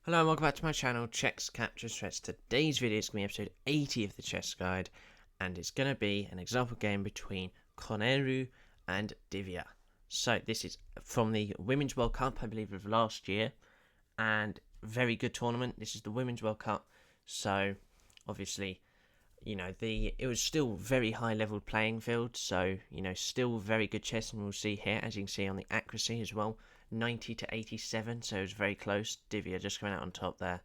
Hello and welcome back to my channel, Chess Capture Chess. Today's video is going to be episode 80 of the Chess Guide, and it's going to be an example game between Koneru and Divya. So this is from the Women's World Cup, I believe, of last year, and very good tournament. This is the Women's World Cup, so obviously, it was still very high level playing field, so still very good chess, and we'll see here, as you can see on the accuracy as well. 90 to 87, so it was very close. Divya just coming out on top there,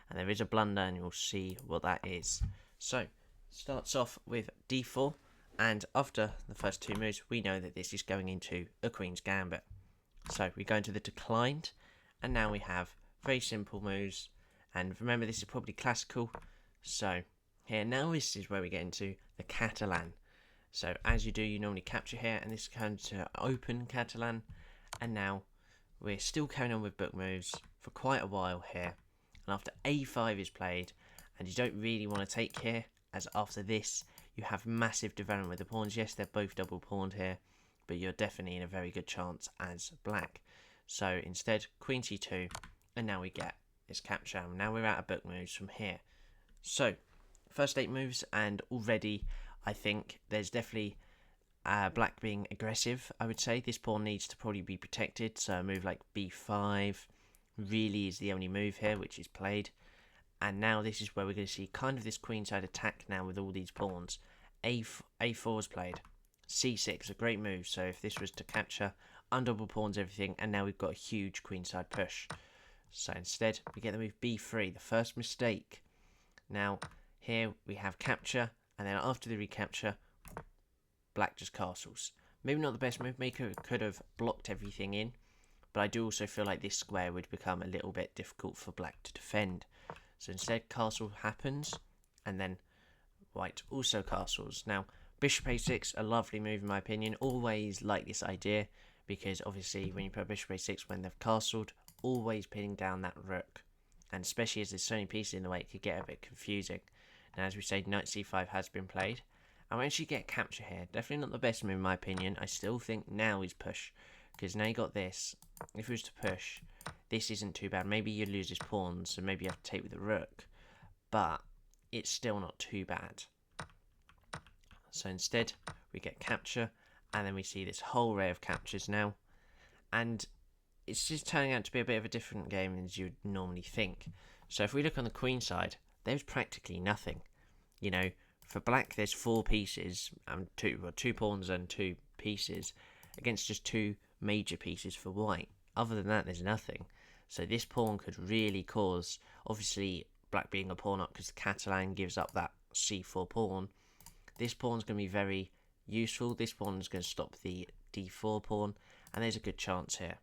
and there is a blunder, and you'll see what that is. So starts off with d4, and after the first two moves we know that this is going into a queen's gambit. So we go into the declined, and now we have very simple moves, and remember this is probably classical. So here now this is where we get into the Catalan. So as you do, you normally capture here, and this comes to open Catalan, and now we're still carrying on with book moves for quite a while here. And after a5 is played, and you don't really want to take here, as after this you have massive development with the pawns. Yes, they're both double pawned here, but you're definitely in a very good chance as black. So instead, queen c2, and now we get this capture. And now we're out of book moves from here. So first 8 moves, and already I think there's definitely black being aggressive. I would say this pawn needs to probably be protected, so a move like b5 really is the only move here which is played. And now this is where we're going to see kind of this queenside attack now with all these pawns. A4 is played, c6, a great move. So if this was to capture, undouble pawns everything, and now we've got a huge queenside push. So instead we get the move b3, the first mistake. Now here we have capture, and then after the recapture black just castles. Maybe not the best move. Maker could have blocked everything in, but I do also feel like this square would become a little bit difficult for black to defend. So instead castle happens, and then white also castles. Now bishop a6, a lovely move in my opinion. Always like this idea, because obviously when you put bishop a6 when they've castled, always pinning down that rook, and especially as there's so many pieces in the way, it could get a bit confusing. Now as we say, knight c5 has been played. And we actually get capture here. Definitely not the best move in my opinion. I still think now is push, because now you got this. If it was to push, this isn't too bad. Maybe you lose his pawns, so maybe you have to take with the rook, but it's still not too bad. So instead we get capture, and then we see this whole array of captures now, and it's just turning out to be a bit of a different game than you would normally think. So if we look on the queen side, there's practically nothing. For black, there's 4 pieces, two pawns and 2 pieces, against just 2 major pieces for white. Other than that, there's nothing. So this pawn could really cause, obviously, black being a pawn up because the Catalan gives up that c4 pawn. This pawn's going to be very useful. This pawn's going to stop the d4 pawn, and there's a good chance here.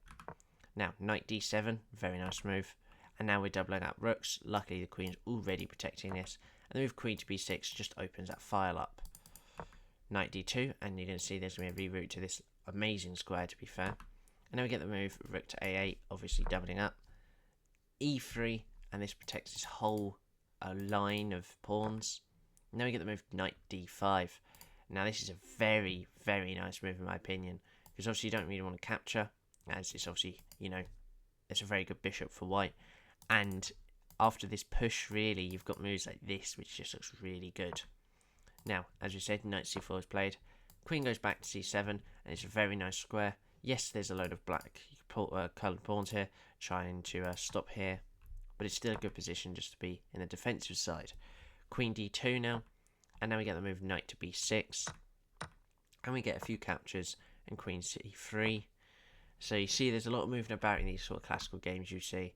Now, knight d7, very nice move. And now we're doubling up rooks. Luckily, the queen's already protecting this. And the move queen to b6 just opens that file up. Knight d2, and you're going to see there's going to be a reroute to this amazing square, to be fair. And now we get the move rook to a8, obviously doubling up. e3, and this protects this whole line of pawns. Now we get the move knight d5. Now this is a very, very nice move in my opinion, because obviously you don't really want to capture, as it's obviously, it's a very good bishop for white. And after this push, really, you've got moves like this, which just looks really good. Now, as we said, knight c4 is played. Queen goes back to c7, and it's a very nice square. Yes, there's a load of black coloured pawns here, trying to stop here, but it's still a good position just to be in the defensive side. Queen d2 now, and now we get the move knight to b6, and we get a few captures, and queen c3. So you see there's a lot of moving about in these sort of classical games you see.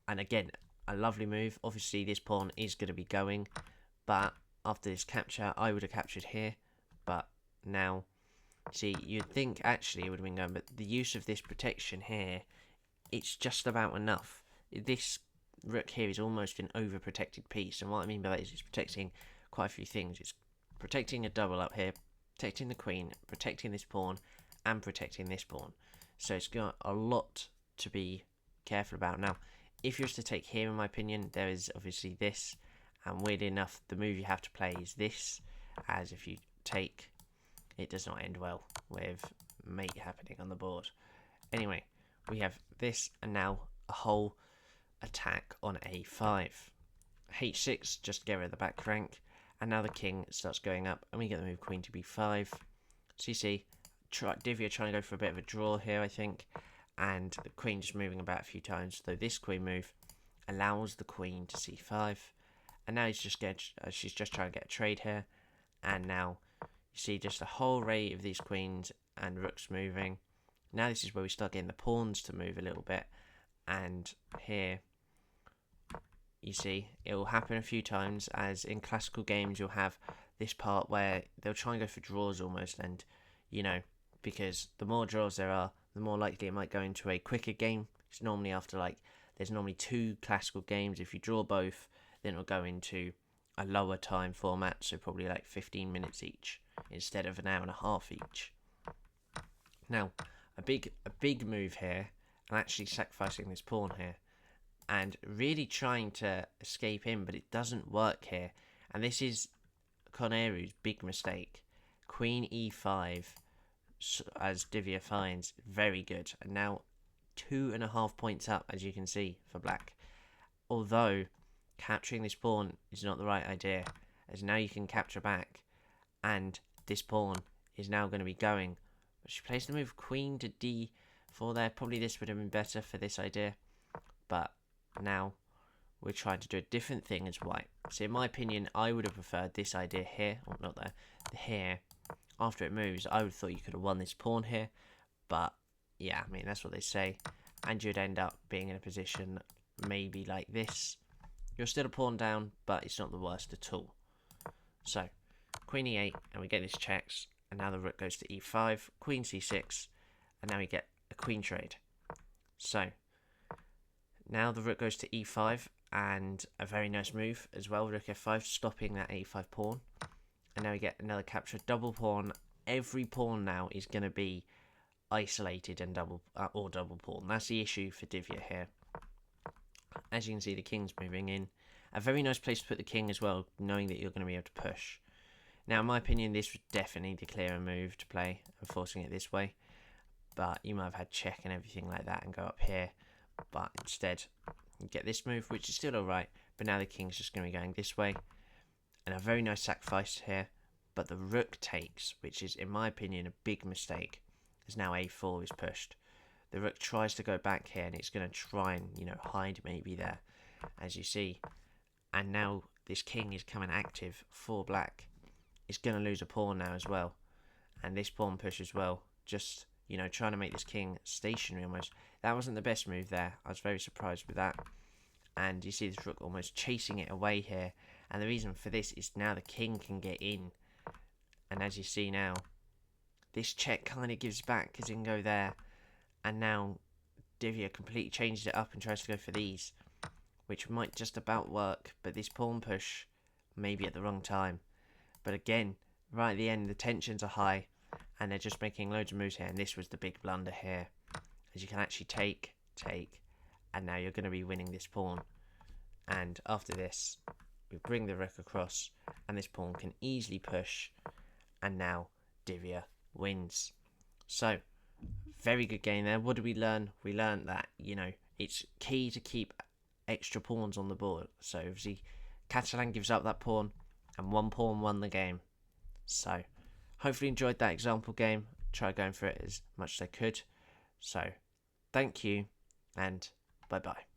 And again, a lovely move. Obviously, this pawn is going to be going, but after this capture, I would have captured here. But now, see, you'd think actually it would have been going, but the use of this protection here, it's just about enough. This rook here is almost an overprotected piece, and what I mean by that is it's protecting quite a few things. It's protecting a double up here, protecting the queen, protecting this pawn, and protecting this pawn. So it's got a lot to be careful about. Now, if you was to take here, in my opinion, there is obviously this, and weirdly enough, the move you have to play is this, as if you take, it does not end well with mate happening on the board. Anyway, we have this, and now a whole attack on a5. h6 just to get rid of the back rank, and now the king starts going up, and we get the move queen to b5. So you see, Divya trying to go for a bit of a draw here, I think, and the queen just moving about a few times, though this queen move allows the queen to c5, and now she's just trying to get a trade here, and now you see just a whole array of these queens and rooks moving. Now this is where we start getting the pawns to move a little bit, and here you see it will happen a few times, as in classical games you'll have this part where they'll try and go for draws almost, and you know, because the more draws there are, the more likely it might go into a quicker game. It's normally after there's normally 2 classical games. If you draw both, then it'll go into a lower time format, so probably 15 minutes each instead of an hour and a half each. Now, a big move here, and actually sacrificing this pawn here, and really trying to escape in, but it doesn't work here. And this is Koneru's big mistake. Queen e5, as Divya finds, very good. And now 2.5 points up, as you can see, for black. Although capturing this pawn is not the right idea, as now you can capture back, and this pawn is now going to be going. But she plays the move queen to d4 there. Probably this would have been better for this idea, but now we're trying to do a different thing as white. So in my opinion, I would have preferred this idea here, or not there, here. After it moves, I would have thought you could have won this pawn here, but yeah, I mean, that's what they say, and you'd end up being in a position maybe like this. You're still a pawn down, but it's not the worst at all. So queen e8, and we get this checks, and now the rook goes to e5, queen c6, and now we get a queen trade. So now the rook goes to e5, and a very nice move as well, rook f5, stopping that a5 pawn. And now we get another capture, double pawn. Every pawn now is going to be isolated and double pawn. That's the issue for Divya here. As you can see, the king's moving in. A very nice place to put the king as well, knowing that you're going to be able to push. Now, in my opinion, this was definitely the clearer move to play, and forcing it this way. But you might have had check and everything like that and go up here. But instead, you get this move, which is still alright. But now the king's just going to be going this way. And a very nice sacrifice here. But the rook takes, which is, in my opinion, a big mistake. As now a4 is pushed. The rook tries to go back here, and it's going to try and, hide maybe there, as you see. And now this king is coming active for black. It's going to lose a pawn now as well. And this pawn push as well. Just, trying to make this king stationary almost. That wasn't the best move there. I was very surprised with that. And you see this rook almost chasing it away here. And the reason for this is now the king can get in. And as you see now, this check kind of gives back because it can go there. And now Divya completely changes it up and tries to go for these, which might just about work. But this pawn push, maybe at the wrong time. But again, right at the end, the tensions are high. And they're just making loads of moves here. And this was the big blunder here. As you can actually take. And now you're going to be winning this pawn. And after this, we bring the rook across. And this pawn can easily push. And now Divya wins. So, very good game there. What did we learn? We learned that, it's key to keep extra pawns on the board. So, obviously, Catalan gives up that pawn, and one pawn won the game. So, hopefully enjoyed that example game. Try going for it as much as I could. So, thank you, and bye-bye.